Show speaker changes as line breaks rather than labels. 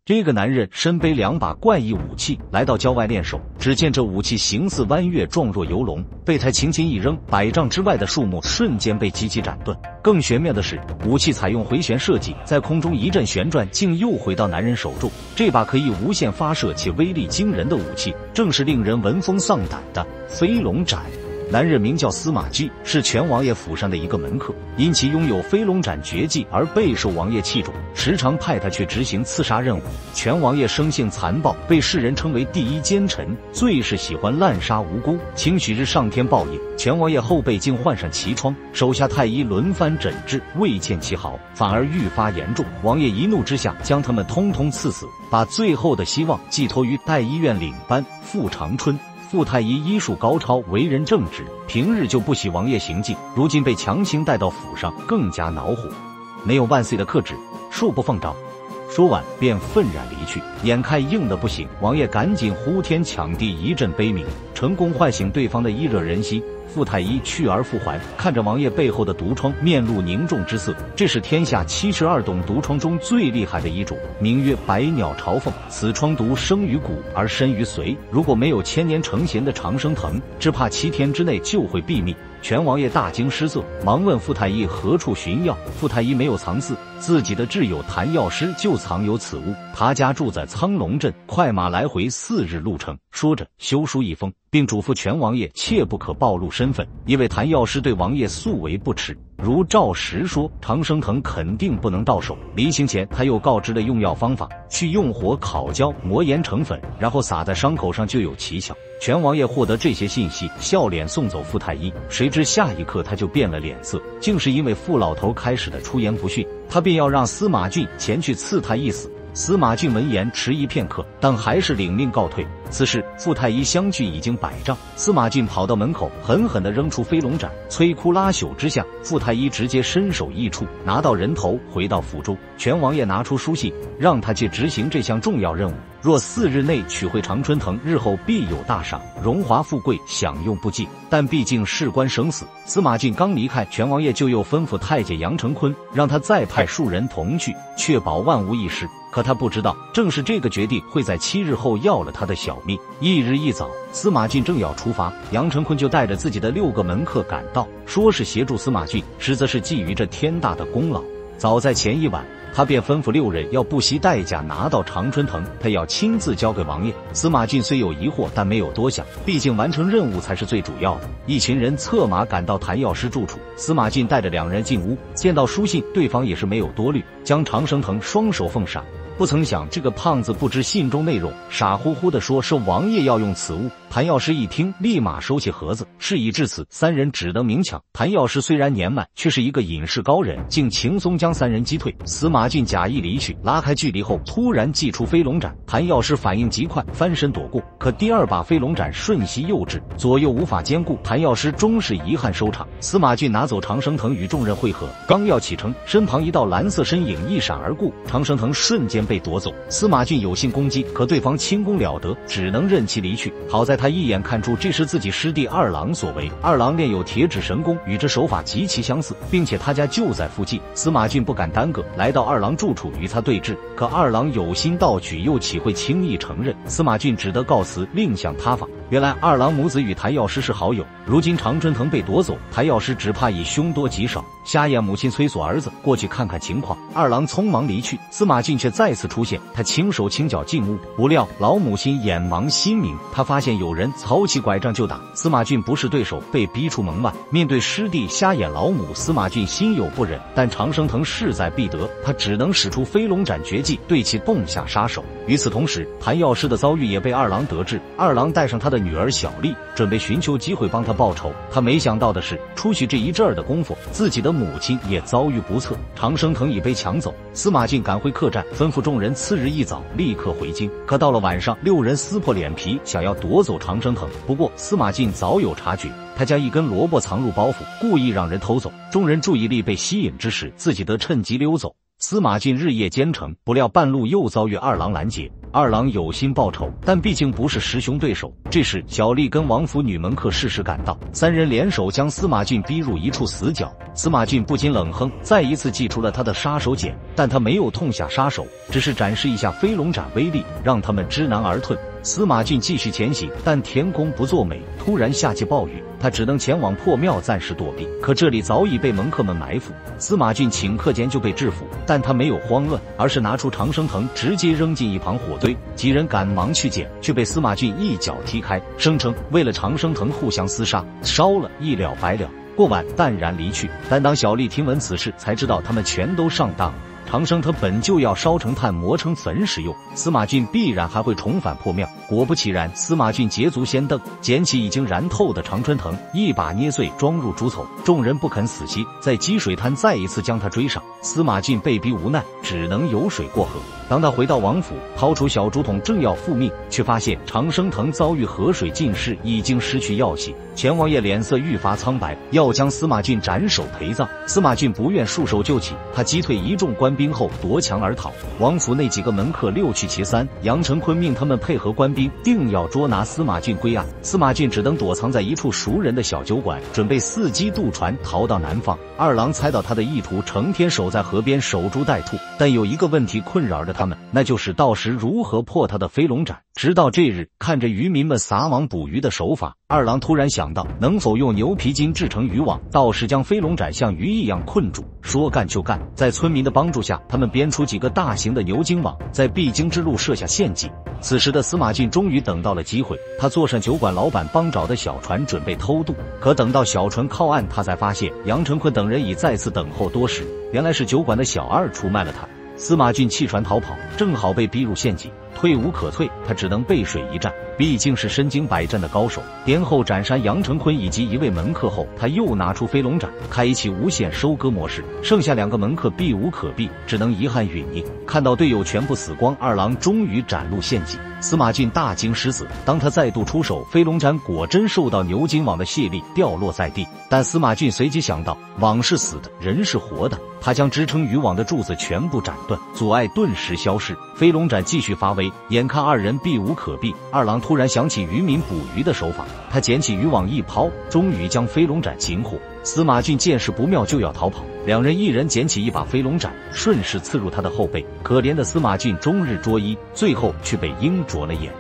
这个男人身背2把怪异武器，来到郊外练手。只见这武器形似弯月，状若游龙，被他轻轻一扔，100丈之外的树木瞬间被机器斩断。更玄妙的是，武器采用回旋设计，在空中一阵旋转，竟又回到男人手中。这把可以无限发射且威力惊人的武器，正是令人闻风丧胆的飞龙斩。男人名叫司马懿，是全王爷府上的一个门客，因其拥有飞龙斩绝技而备受王爷器重，时常派他去执行刺杀任务。全王爷生性残暴，被世人称为第一奸臣，最是喜欢滥杀无辜，请许日上天报应。全王爷后背竟患上奇疮，手下太医轮番诊治，未见其好，反而愈发严重。王爷一怒之下，将他们通通赐死，把最后的希望寄托于代医院领班傅长春。傅太医医术高超，为人正直，平日就不喜王爷行径，如今被强行带到府上，更加恼火。没有万岁的克制，恕不奉诏。说完便愤然离去。眼看硬的不行，王爷赶紧呼天抢地一阵悲鸣，成功唤醒对方的一热人心。傅太医去而复还，看着王爷背后的毒疮，面露凝重之色。这是天下72种毒疮中最厉害的一种，名曰百鸟朝凤。此疮毒生于骨而深于髓，如果没有千年成贤的长生藤，只怕7天之内就会毙命。全王爷大惊失色，忙问傅太医何处寻药。傅太医没有藏私，自己的挚友谭药师就藏有此物，他家住在苍龙镇，快马来回4日路程。说着修书一封，并嘱咐全王爷切不可暴露身份，因为谭药师对王爷素为不耻。如照实说，长生藤肯定不能到手。临行前，他又告知了用药方法：去用火烤焦，磨研成粉，然后撒在伤口上就有奇效。全王爷获得这些信息，笑脸送走傅太医。谁知下一刻他就变了脸色，竟是因为傅老头开始的出言不逊，他便要让司马俊前去赐他一死。司马俊闻言迟疑片刻，但还是领命告退。此时傅太医相距已经100丈，司马俊跑到门口，狠狠地扔出飞龙斩。摧枯拉朽之下，傅太医直接身首异处，拿到人头，回到府中。全王爷拿出书信，让他去执行这项重要任务。若4日内取回长春藤，日后必有大赏，荣华富贵享用不尽。但毕竟事关生死，司马俊刚离开，全王爷就又吩咐太监杨成坤，让他再派数人同去，确保万无一失。可他不知道，正是这个决定会在7日后要了他的小命。1日一早，司马俊正要出发，杨成坤就带着自己的6个门客赶到，说是协助司马俊，实则是觊觎这天大的功劳。早在前一晚，他便吩咐6人要不惜代价拿到长春藤，他要亲自交给王爷。司马俊虽有疑惑，但没有多想，毕竟完成任务才是最主要的。一群人策马赶到谭药师住处，司马俊带着2人进屋，见到书信，对方也是没有多虑，将长生藤双手奉上。不曾想这个胖子不知信中内容，傻乎乎地说是王爷要用此物。谭药师一听，立马收起盒子。事已至此，3人只得明抢。谭药师虽然年迈，却是一个隐士高人，竟轻松将3人击退。司马俊假意离去，拉开距离后，突然祭出飞龙斩。谭药师反应极快，翻身躲过，可第2把飞龙斩瞬息诱至，左右无法兼顾，谭药师终是遗憾收场。司马俊拿走长生藤与众人会合，刚要启程，身旁一道蓝色身影一闪而过，长生藤瞬间被夺走。司马俊有心攻击，可对方轻功了得，只能任其离去。好在他一眼看出这是自己师弟二郎所为，二郎练有铁指神功，与这手法极其相似，并且他家就在附近。司马俊不敢耽搁，来到二郎住处与他对峙。可二郎有心盗取，又岂会轻易承认？司马俊只得告辞，另想他法。原来二郎母子与谭药师是好友，如今长春藤被夺走，谭药师只怕已凶多吉少，瞎眼母亲催促儿子过去看看情况。二郎匆忙离去，司马俊却再次出现，他轻手轻脚进屋，不料老母亲眼盲心明，他发现有人操起拐杖就打，司马俊不是对手，被逼出门外。面对师弟瞎眼老母，司马俊心有不忍，但长生藤势在必得，他只能使出飞龙斩绝技，对其动下杀手。与此同时，谭药师的遭遇也被二郎得知，二郎带上他的女儿小丽，准备寻求机会帮他报仇。他没想到的是，出去这一阵儿的功夫，自己的母亲也遭遇不测，长生藤已被抢走。司马俊赶回客栈，吩咐众人次日一早立刻回京。可到了晚上，6人撕破脸皮想要夺走长生藤，不过司马俊早有察觉，他将一根萝卜藏入包袱，故意让人偷走。众人注意力被吸引之时，自己得趁机溜走。司马俊日夜兼程，不料半路又遭遇二郎拦截。二郎有心报仇，但毕竟不是师兄对手。这时，小丽跟王府女门客适时赶到，三人联手将司马俊逼入一处死角。司马俊不禁冷哼，再一次祭出了他的杀手锏，但他没有痛下杀手，只是展示一下飞龙斩威力，让他们知难而退。司马俊继续前行，但天公不作美，突然下起暴雨，他只能前往破庙暂时躲避。可这里早已被门客们埋伏，司马俊顷刻间就被制服，但他没有慌乱，而是拿出长生藤，直接扔进一旁火堆。几人赶忙去捡，却被司马俊一脚踢开，声称为了长生藤互相厮杀，烧了一了百了。过晚淡然离去。但当小丽听闻此事，才知道他们全都上当了。长生藤本就要烧成炭磨成粉使用，司马俊必然还会重返破庙。果不其然，司马俊捷足先登，捡起已经燃透的长春藤，一把捏碎装入竹篓。众人不肯死吸，在积水滩再一次将他追上。司马俊被逼无奈，只能游水过河。当他回到王府，掏出小竹筒正要复命，却发现长生藤遭遇河水浸湿，已经失去药性。钱王爷脸色愈发苍白，要将司马俊斩首陪葬。司马俊不愿束手就擒，他击退一众官兵后夺墙而逃。王府那几个门客六去其三，杨成坤命他们配合官兵，定要捉拿司马俊归案。司马俊只能躲藏在一处熟人的小酒馆，准备伺机渡船逃到南方。二郎猜到他的意图，成天守在河边守株待兔，但有一个问题困扰着他们，那就是到时如何破他的飞龙斩。直到这日，看着渔民们撒网捕鱼的手法，二郎突然想到，能否用牛皮筋制成渔网，到时将飞龙斩像鱼一样困住。说干就干，在村民的帮助下，他们编出几个大型的牛筋网，在必经之路设下陷阱。此时的司马俊终于等到了机会，他坐上酒馆老板帮找的小船，准备偷渡。可等到小船靠岸，他才发现杨成坤等人已再次等候多时，原来是酒馆的小二出卖了他。司马俊弃船逃跑，正好被逼入陷阱，退无可退，他只能背水一战。毕竟是身经百战的高手，殿后斩杀杨成坤以及一位门客后，他又拿出飞龙斩，开启无限收割模式。剩下两个门客避无可避，只能遗憾殒命。看到队友全部死光，二郎终于斩入陷阱。司马俊大惊失色，当他再度出手，飞龙斩果真受到牛筋网的卸力，掉落在地。但司马俊随即想到，网是死的，人是活的，他将支撑渔网的柱子全部斩断，阻碍顿时消失。飞龙斩继续发威，眼看二人避无可避，二郎突然想起渔民捕鱼的手法，他捡起渔网一抛，终于将飞龙斩擒获。司马俊见势不妙，就要逃跑，两人一人捡起一把飞龙斩，顺势刺入他的后背。可怜的司马俊终日捉衣，最后却被鹰啄了眼。